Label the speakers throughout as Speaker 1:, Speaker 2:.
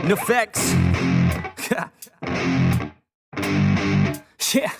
Speaker 1: NEFFEX. Yeah.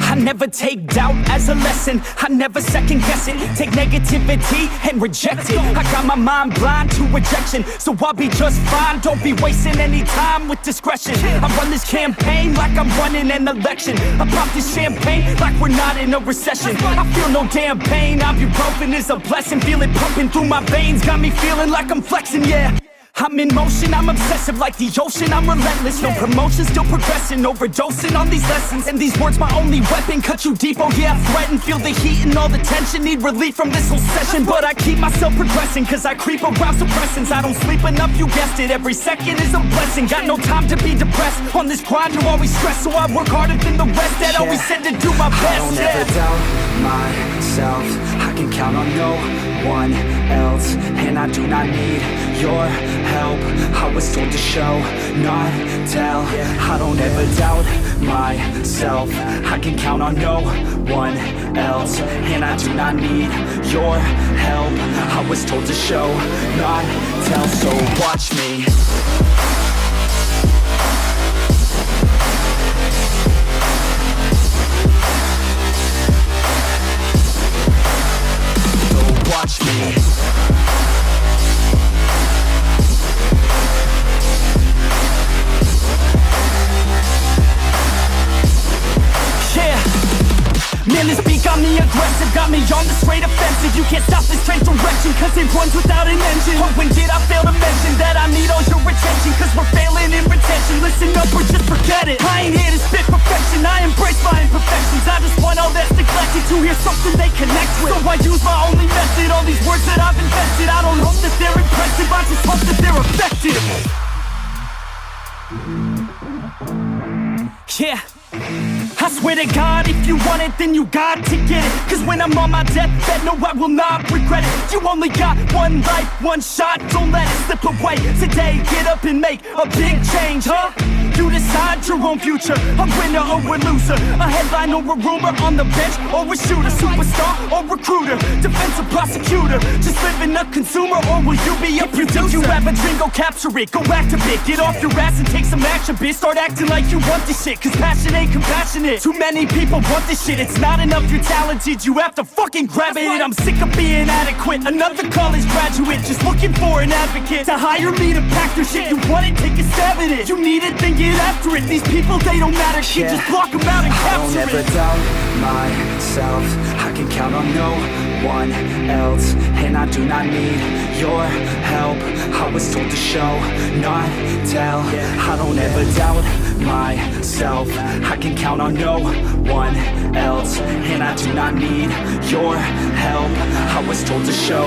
Speaker 1: I never take doubt as a lesson. I never second guess it. Take negativity and reject it. I got my mind blind to rejection, so I'll be just fine. Don't be wasting any time with discretion. I run this campaign like I'm running an election. I pop this champagne like we're not in a recession. I feel no damn pain. Ibuprofen is a blessing. Feel it pumping through my veins. Got me feeling like I'm flexing, yeah. I'm in motion, I'm obsessive like the ocean, I'm relentless. No promotion, still progressing, overdosing on these lessons. And these words my only weapon, cut you deep, oh yeah, I threaten. Feel the heat and all the tension, need relief from this whole session. But I keep myself progressing, cause I creep around suppressants. I don't sleep enough, you guessed it, every second is a blessing. Got no time to be depressed, on this grind you're always stressed. So I work harder than the rest, that always said to do my best.
Speaker 2: I don't ever doubt myself, I can count on no one else. And I do not need your help, I was told to show, not tell. I don't ever doubt myself, I can count on no one else. And I do not need your help, I was told to show, not tell. So watch me. So watch me. Man, this beat got me aggressive, got me on the straight offensive. You can't stop this train direction, cause it runs without an engine. Oh, when did I fail to mention that I need all your attention? Cause we're failing in retention, listen up or just forget it. I ain't here to spit perfection, I embrace my imperfections. I just want all that's neglected to hear something they connect with. So I use my only method, all these words that I've invested. I don't hope that they're impressive, I just hope that they're effective. Yeah, I swear to God, if you want it, then you got to get it. Cause when I'm on my deathbed, no, I will not regret it. You only got one life, one shot, don't let it slip away. Today, get up and make a big change, huh? You decide your own future, a winner or a loser, a headline or a rumor, on the bench or a shooter, superstar or recruiter, defensive prosecutor, just living a consumer, or will you be a producer? If you have a dream, go capture it, go activate, get off your ass and take some action, bitch. Start acting like you want this shit, cause passion ain't compassionate. Too many people want this shit, it's not enough you're talented, you have to fucking grab it. I'm sick of being adequate, another college graduate, just looking for an advocate to hire me to pack your shit. You want it, take a stab at it, you need it, then get after it. These people, they don't matter, shit, just block them out and capture it. I don't ever doubt myself, I can count on no one else. And I do not need your help, I was told to show, not tell. I don't ever doubt myself, I can count on no one else. And I do not need your help, I was told to show,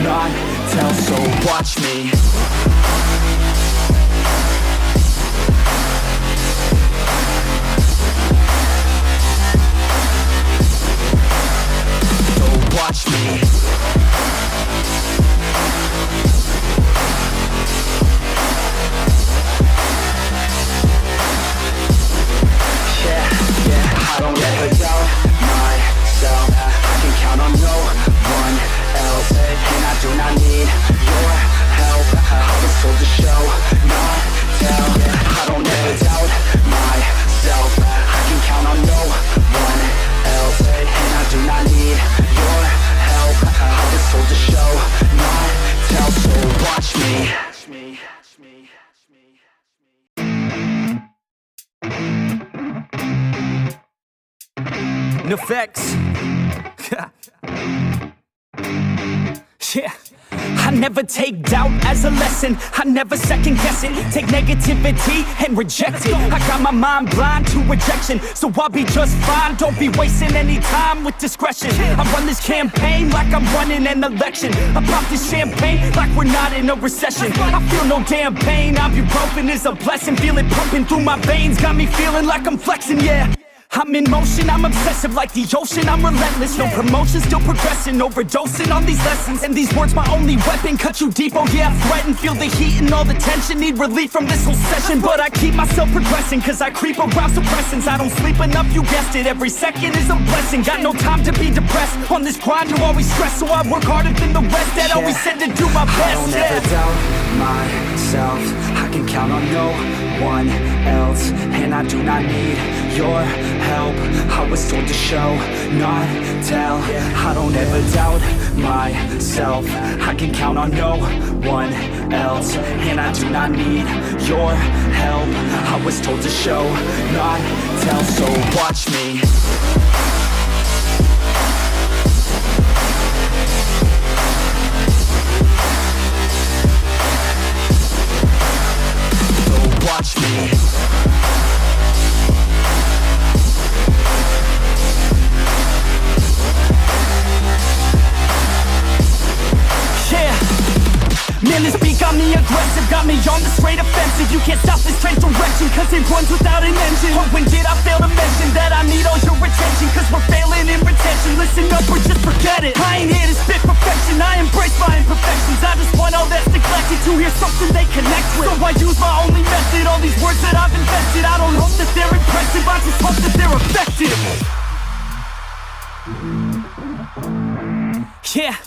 Speaker 2: not tell. So watch me. Watch me. I don't ever doubt myself, I can count on no one else. And I do not need your help, I was told to show, not tell. I don't ever doubt myself, I can count on no one else. And I do not need your help, I was told to show, not tell. So watch me.
Speaker 1: NEFFEX. Yeah. I never take doubt as a lesson, I never second guess it. Take negativity and reject it. I got my mind blind to rejection, so I'll be just fine. Don't be wasting any time with discretion. I run this campaign like I'm running an election. I pop this champagne like we're not in a recession. I feel no damn pain, ibuprofen is a blessing. Feel it pumping through my veins, got me feeling like I'm flexing, yeah. I'm in motion, I'm obsessive like the ocean, I'm relentless. No promotion, still progressing, overdosing on these lessons. And these words my only weapon, cut you deep, oh yeah, I threaten. Feel the heat and all the tension, need relief from this whole session. But I keep myself progressing, cause I creep around suppressants. I don't sleep enough, you guessed it, every second is a blessing. Got no time to be depressed, on this grind you're always stressed. So I work harder than the rest, that always said to do my best.
Speaker 2: I don't ever doubt myself, I
Speaker 1: can count on no one else, and I do not need your help. I was told to show, not tell. I don't ever doubt myself. I can count on no one else, and I do not need your help. I was told to show, not tell. So watch me. Watch me. Man, this beat got me aggressive, got me on the straight offensive. You can't stop this straight direction, cause it runs without an engine. Oh, when did I fail to mention that I need all your attention? Cause we're failing in retention, listen up or just forget it. I ain't here to spit perfection, I embrace my imperfections. I just want all that's neglected to hear something they connect with. So I use my only method, all these words that I've invested. I don't hope that they're impressive, I just hope that they're effective. Yeah,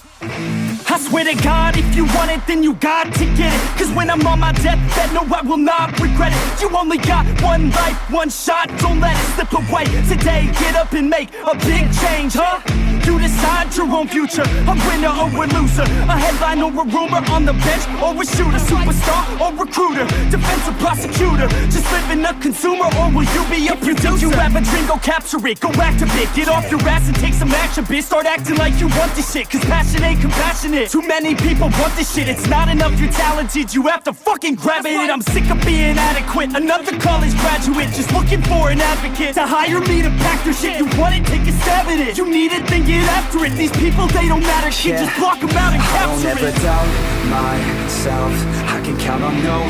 Speaker 1: I swear to God, if you want it, then you got to get it. Cause when I'm on my deathbed, no, I will not regret it. You only got one life, one shot, don't let it slip away. Today, get up and make a big change, huh? You decide your own future, a winner or a loser, a headline or a rumor, on the bench or a shooter, superstar or recruiter, defensive prosecutor, just living a consumer, or will you be a producer? If you have a dream, go capture it, go after it, get off your ass and take some action, bitch. Start acting like you want this shit, cause passion ain't compassionate. Too many people want this shit, it's not enough you're talented, you have to fucking grab it. I'm sick of being adequate, another college graduate, just looking for an advocate to hire me to pack your shit. You want it, take a stab at it, you need it, then get after it. These people, they don't matter, shit, just block them out and capture it. I don't ever doubt myself, I can count on no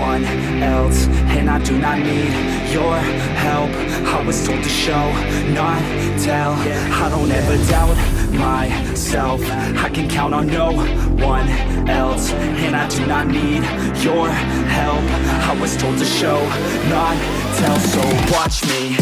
Speaker 1: one else, and I do not need your help. I was told to show, not tell. I don't ever doubt myself, I can count on no one else, and I do not need your help. I was told to show, not tell. So watch me.